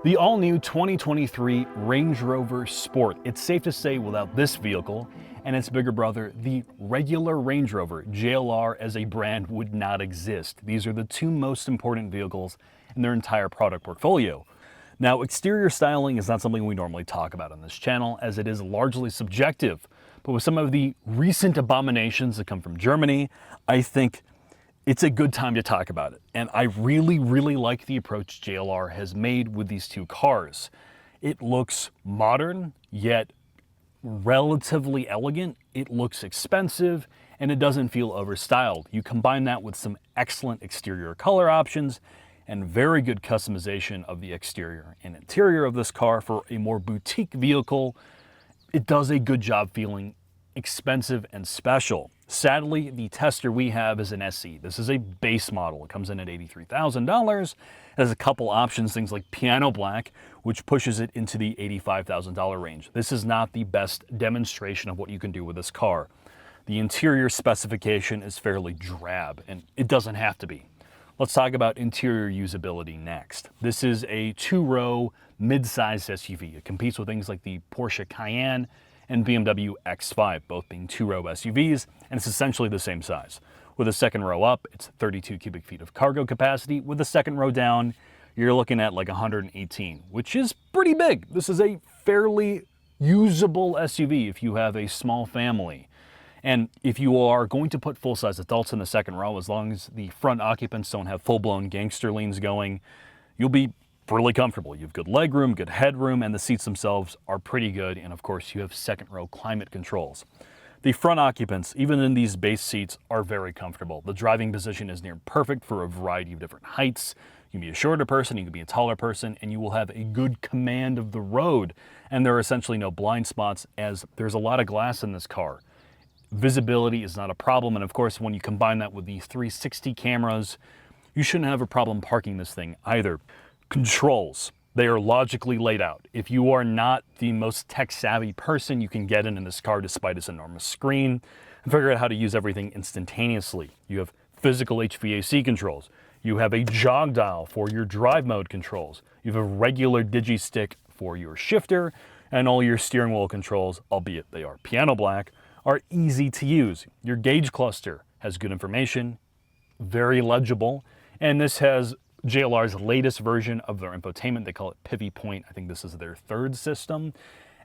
The all-new 2023 Range Rover Sport. It's safe to say without this vehicle and its bigger brother, the regular Range Rover, JLR as a brand would not exist. These are the two most important vehicles in their entire product portfolio. Now, exterior styling is not something we normally talk about on this channel, as it is largely subjective. But with some of the recent abominations that come from Germany, I think it's a good time to talk about it. And I really like the approach JLR has made with these two cars. It looks modern, yet relatively elegant. It looks expensive, and it doesn't feel overstyled. You combine that with some excellent exterior color options and very good customization of the exterior and interior of this car for a more boutique vehicle. It does a good job feeling expensive and special. Sadly, the tester we have is an SE. This is a base model. It comes in at $83,000. It has a couple options, things like piano black, which pushes it into the $85,000 range. This is not the best demonstration of what you can do with this car. The interior specification is fairly drab, and it doesn't have to be. Let's talk about interior usability next. This is a two-row mid-sized SUV. It competes with things like the Porsche Cayenne and BMW X5, both being two-row SUVs, and it's essentially the same size. With a second row up, it's 32 cubic feet of cargo capacity. With the second row down, you're looking at like 118, which is pretty big. This is a fairly usable SUV if you have a small family. And if you are going to put full-size adults in the second row, as long as the front occupants don't have full-blown gangster leans going, you'll be really comfortable. You have good legroom, good headroom, and the seats themselves are pretty good. And of course, you have second row climate controls. The front occupants, even in these base seats, are very comfortable. The driving position is near perfect for a variety of different heights. You can be a shorter person, you can be a taller person, and you will have a good command of the road. And there are essentially no blind spots, as there's a lot of glass in this car. Visibility is not a problem, and of course, when you combine that with the 360 cameras, you shouldn't have a problem parking this thing either. Controls, they are logically laid out. If you are not the most tech-savvy person, you can get in this car despite its enormous screen and figure out how to use everything instantaneously. You have physical HVAC controls. You have a jog dial for your drive mode controls. You have a regular digi-stick for your shifter, and all your steering wheel controls, albeit they are piano black, are easy to use. Your gauge cluster has good information, very legible, and this has JLR's latest version of their infotainment. They call it Pivy Point. I think this is their third system,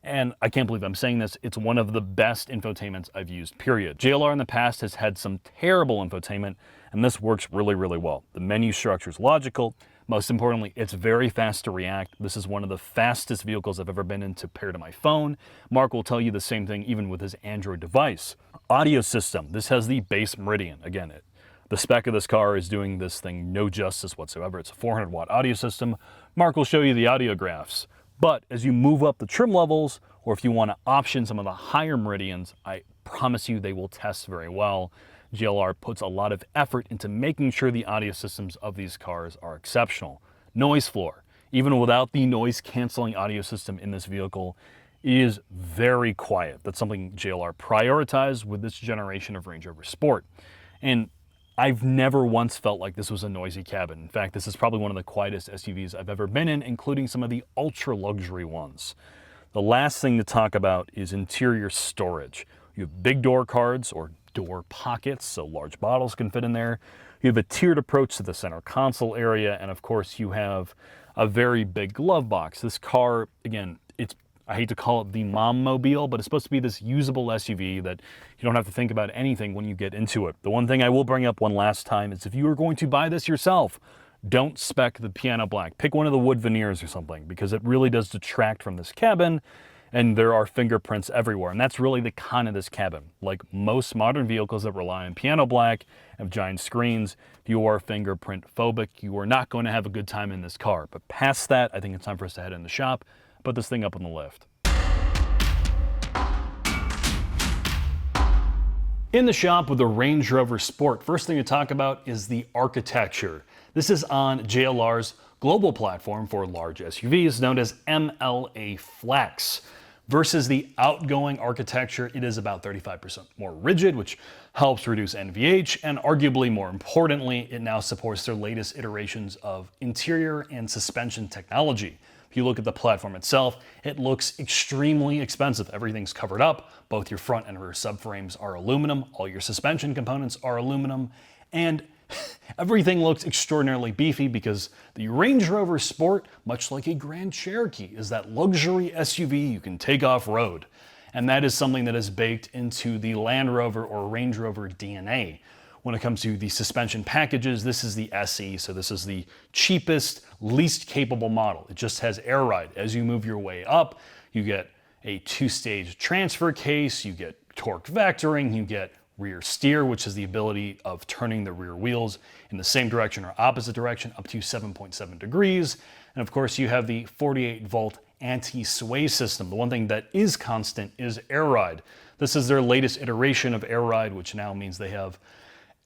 and I can't believe I'm saying this. It's one of the best infotainments I've used, period. JLR in the past has had some terrible infotainment, and this works really well. The menu structure is logical. Most importantly, it's very fast to react. This is one of the fastest vehicles I've ever been in to pair to my phone. Mark will tell you the same thing even with his Android device. Audio system, this has the base Meridian. Again, the spec of this car is doing this thing no justice whatsoever. It's a 400 watt audio system. Mark will show you the audio graphs. But as you move up the trim levels, or if you want to option some of the higher Meridians, I promise you they will test very well. JLR puts a lot of effort into making sure the audio systems of these cars are exceptional. Noise floor, even without the noise canceling audio system in this vehicle, is very quiet. That's something JLR prioritized with this generation of Range Rover Sport. And I've never once felt like this was a noisy cabin. In fact, this is probably one of the quietest SUVs I've ever been in, including some of the ultra luxury ones. The last thing to talk about is interior storage. You have big door cards or door pockets, so large bottles can fit in there. You have a tiered approach to the center console area, and of course you have a very big glove box. This car, again, I hate to call it the mom mobile, but it's supposed to be this usable SUV that you don't have to think about anything when you get into it. The one thing I will bring up one last time is if you are going to buy this yourself, don't spec the piano black. Pick one of the wood veneers or something, because it really does detract from this cabin, and there are fingerprints everywhere. And that's really the con of this cabin. Like most modern vehicles that rely on piano black, have giant screens, if you are fingerprint phobic, you are not going to have a good time in this car. But past that, I think it's time for us to head in the shop, put this thing up on the lift. In the shop with the Range Rover Sport, first thing to talk about is the architecture. This is on JLR's global platform for large SUVs known as MLA Flex. Versus the outgoing architecture, it is about 35% more rigid, which helps reduce NVH, and arguably more importantly, it now supports their latest iterations of interior and suspension technology. If you look at the platform itself, it looks extremely expensive. Everything's covered up. Both your front and rear subframes are aluminum. All your suspension components are aluminum. And everything looks extraordinarily beefy because the Range Rover Sport, much like a Grand Cherokee, is that luxury SUV you can take off-road. And that is something that is baked into the Land Rover or Range Rover DNA. When it comes to the suspension packages, this is the SE, so this is the cheapest, least capable model. It just has air ride. As you move your way up, you get a 2-stage transfer case, you get torque vectoring, you get rear steer, which is the ability of turning the rear wheels in the same direction or opposite direction up to 7.7 degrees. And of course, you have the 48-volt anti-sway system. The one thing that is constant is air ride. This is their latest iteration of air ride, which now means they have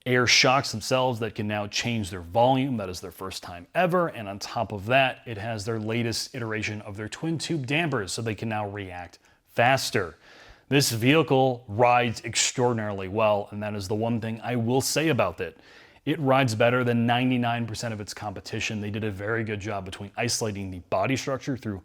air shocks themselves that can now change their volume. That is their first time ever. And on top of that, it has their latest iteration of their twin tube dampers, so they can now react faster. This vehicle rides extraordinarily well, and that is the one thing I will say about it. It rides better than 99% of its competition. They did a very good job between isolating the body structure through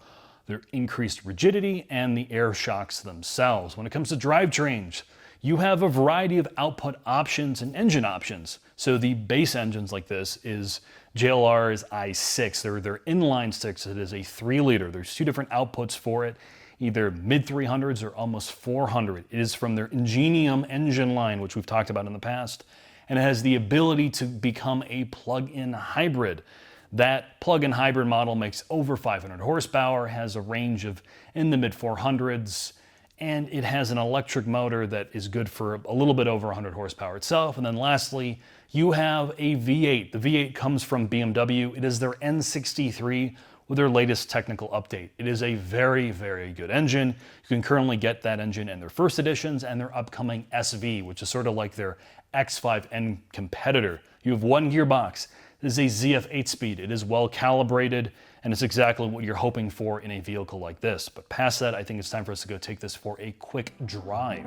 their increased rigidity and the air shocks themselves. When it comes to drivetrains, you have a variety of output options and engine options. So the base engines like this is JLR's i6. They're their inline six. It is a 3-liter. There's 2 different outputs for it, either mid 300s or almost 400. It is from their Ingenium engine line, which we've talked about in the past, and it has the ability to become a plug-in hybrid. That plug-in hybrid model makes over 500 horsepower, has a range of in the mid 400s, and it has an electric motor that is good for a little bit over 100 horsepower itself. And then lastly, you have a V8. The V8 comes from BMW. It is their N63 with their latest technical update. It is a very, very good engine. You can currently get that engine in their first editions and their upcoming SV, which is sort of like their X5N competitor. You have 1 gearbox. It is a ZF 8-speed. It is well calibrated, and it's exactly what you're hoping for in a vehicle like this. But past that, I think it's time for us to go take this for a quick drive.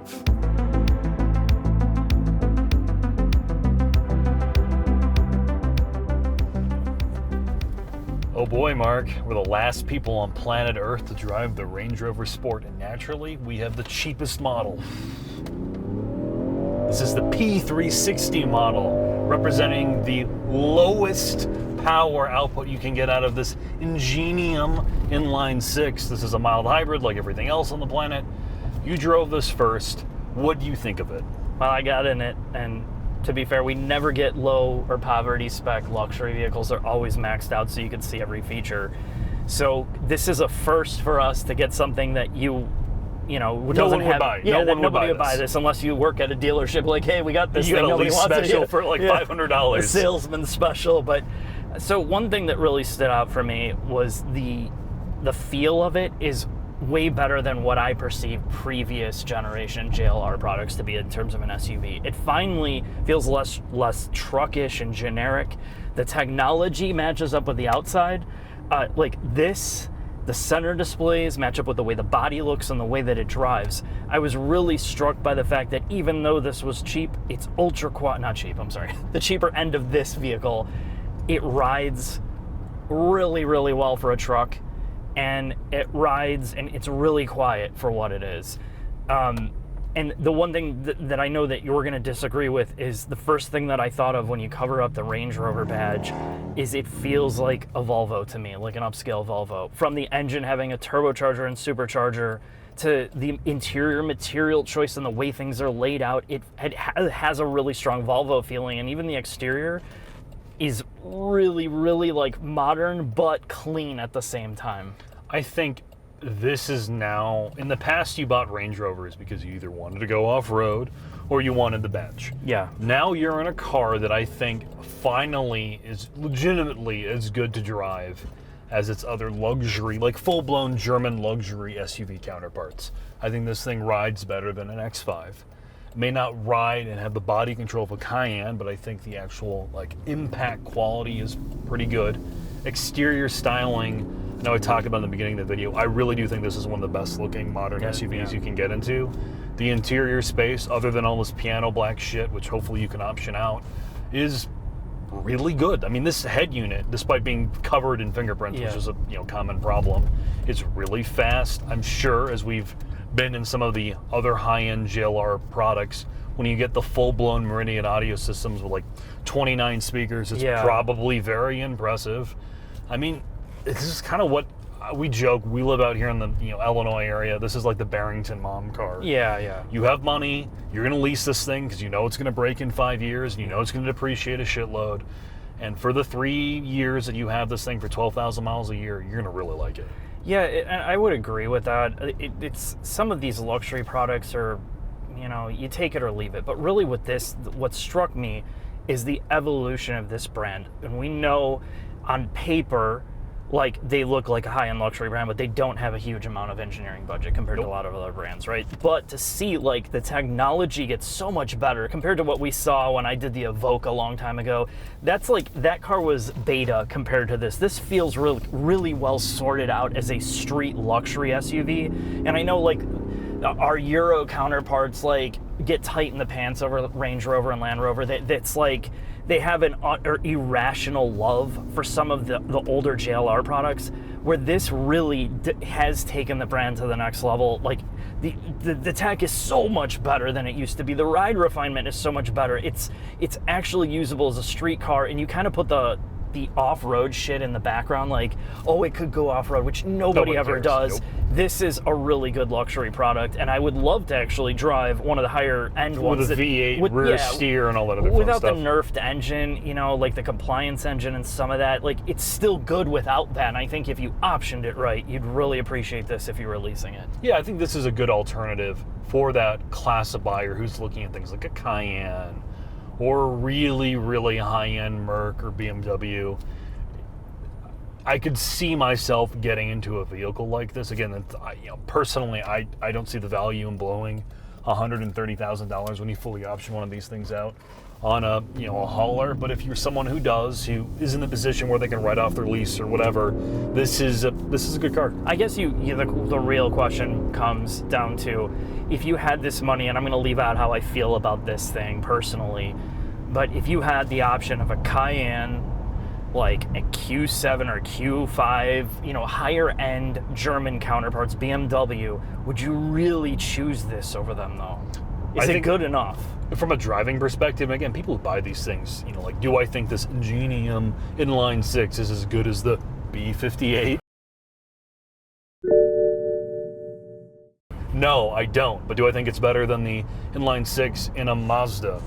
Oh boy, Mark, we're the last people on planet Earth to drive the Range Rover Sport, and naturally, we have the cheapest model. This is the P360 model, representing the lowest power output you can get out of this Ingenium inline 6. This is a mild hybrid like everything else on the planet. You drove this first. What do you think of it? Well, I got in it, and to be fair, we never get low or poverty spec luxury vehicles. They're always maxed out so you can see every feature. So this is a first for us to get something that nobody would buy this unless you work at a dealership like, hey, we got this you thing. got a Nobody lease wants special it. for like $500. A salesman special. But so one thing that really stood out for me was the feel of it is way better than what I perceived previous generation JLR products to be in terms of an SUV. It finally feels less truckish and generic. The technology matches up with the outside. The center displays match up with the way the body looks and the way that it drives. I was really struck by the fact that even though this was cheap, it's the cheaper end of this vehicle, it rides really, really well for a truck, and it rides and it's really quiet for what it is. And the one thing that I know that you're going to disagree with is the first thing that I thought of when you cover up the Range Rover badge is it feels like a Volvo to me, like an upscale Volvo. From the engine having a turbocharger and supercharger to the interior material choice and the way things are laid out, it has a really strong Volvo feeling. And even the exterior is really, really like modern but clean at the same time. I think this is now, in the past you bought Range Rovers because you either wanted to go off-road or you wanted the badge. Yeah. Now you're in a car that I think finally is legitimately as good to drive as its other luxury, like full-blown German luxury SUV counterparts. I think this thing rides better than an X5. It may not ride and have the body control of a Cayenne, but I think the actual impact quality is pretty good. Exterior styling, I know I talked about in the beginning of the video, I really do think this is one of the best looking modern SUVs you can get into. The interior space, other than all this piano black shit, which hopefully you can option out, is really good. I mean, this head unit, despite being covered in fingerprints, which is a common problem, it's really fast. I'm sure, as we've been in some of the other high-end JLR products, when you get the full-blown Meridian audio systems with like 29 speakers, it's probably very impressive. I mean, this is kind of what we joke. We live out here in the Illinois area. This is like the Barrington mom car. Yeah. You have money. You're going to lease this thing because you know it's going to break in 5 years, and you know it's going to depreciate a shitload. And for the 3 years that you have this thing for 12,000 miles a year, you're going to really like it. Yeah, I would agree with that. It's some of these luxury products are, you take it or leave it. But really with this, what struck me is the evolution of this brand. And we know on paper, like, they look like a high-end luxury brand, but they don't have a huge amount of engineering budget compared to a lot of other brands, right? But to see, like, the technology gets so much better compared to what we saw when I did the Evoque a long time ago. That's like, that car was beta compared to this. This feels really, really well sorted out as a street luxury SUV. And I know, like, our Euro counterparts, like, get tight in the pants over Range Rover and Land Rover. That's like, they have an irrational love for some of the older JLR products, where this really has taken the brand to the next level. Like, the tech is so much better than it used to be. The ride refinement is so much better. It's actually usable as a street car, and you kind of put the off-road shit in the background, like, oh, it could go off-road, which nobody ever does. Nope. This is a really good luxury product, and I would love to actually drive one of the higher-end ones. With a V8 rear steer and all that other fun without stuff. the nerfed engine, like the compliance engine and some of that. Like, it's still good without that, and I think if you optioned it right, you'd really appreciate this if you were leasing it. Yeah, I think this is a good alternative for that class of buyer who's looking at things like a Cayenne, or really, really high-end Merc or BMW. I could see myself getting into a vehicle like this. Again, personally, I don't see the value in blowing $130,000 when you fully option one of these things out on a hauler. But if you're someone who is in the position where they can write off their lease or whatever, this is a good car. I guess the real question comes down to, if you had this money, and I'm going to leave out how I feel about this thing personally, but if you had the option of a Cayenne, like a Q7 or Q5, higher end German counterparts, BMW, would you really choose this over them though? Is it good enough? From a driving perspective, again, people who buy these things, like, do I think this Ingenium inline six is as good as the B58? No, I don't. But do I think it's better than the inline six in a Mazda?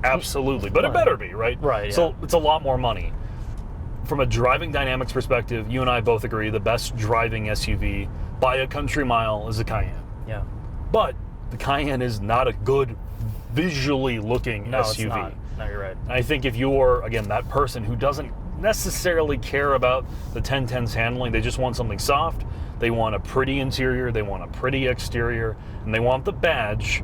Absolutely. But it better be, right? Right. So it's a lot more money. From a driving dynamics perspective, you and I both agree the best driving SUV by a country mile is a Cayenne. Yeah. But the Cayenne is not a good visually looking SUV. It's not. No, you're right. And I think if you're, again, that person who doesn't necessarily care about the 1010's handling, they just want something soft, they want a pretty interior, they want a pretty exterior, and they want the badge,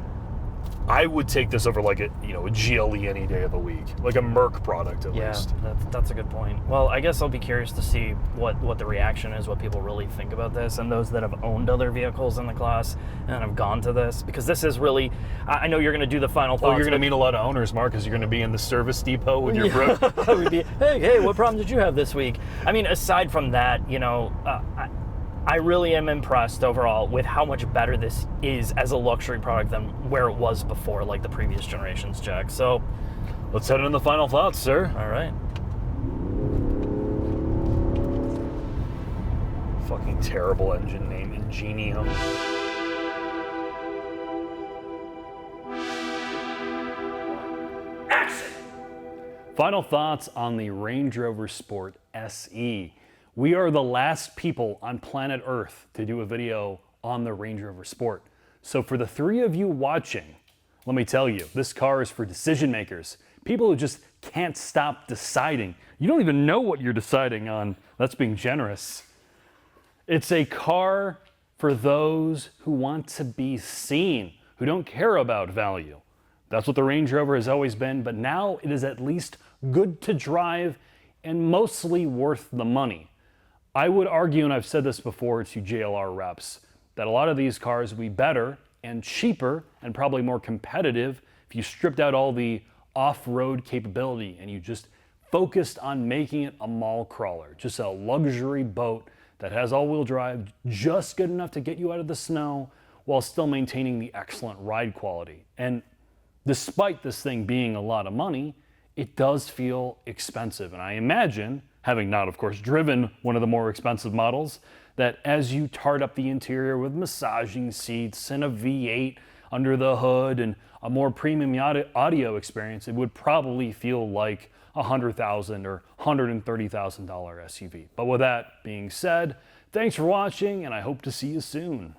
I would take this over like a GLE any day of the week, like a Merc product at least. Yeah, that's a good point. Well, I guess I'll be curious to see what the reaction is, what people really think about this, and those that have owned other vehicles in the class and have gone to this, because this is really, I know you're going to do the final thoughts. Oh, you're going to meet a lot of owners, Mark, because you're going to be in the service depot with your bro. Hey, what problem did you have this week? I mean, aside from that, I really am impressed overall with how much better this is as a luxury product than where it was before, like the previous generations, Jack. So let's head into the final thoughts, sir. All right. Fucking terrible engine name, Ingenium. Action! Final thoughts on the Range Rover Sport SE. We are the last people on planet Earth to do a video on the Range Rover Sport. So for the three of you watching, let me tell you, this car is for decision makers. People who just can't stop deciding. You don't even know what you're deciding on. That's being generous. It's a car for those who want to be seen, who don't care about value. That's what the Range Rover has always been, but now it is at least good to drive and mostly worth the money. I would argue, and I've said this before to JLR reps, that a lot of these cars would be better and cheaper and probably more competitive if you stripped out all the off-road capability and you just focused on making it a mall crawler, just a luxury boat that has all-wheel drive, just good enough to get you out of the snow while still maintaining the excellent ride quality. And despite this thing being a lot of money, it does feel expensive. And I imagine, having not, of course, driven one of the more expensive models, that as you tart up the interior with massaging seats and a V8 under the hood and a more premium audio experience, it would probably feel like a $100,000 or $130,000 SUV. But with that being said, thanks for watching, and I hope to see you soon.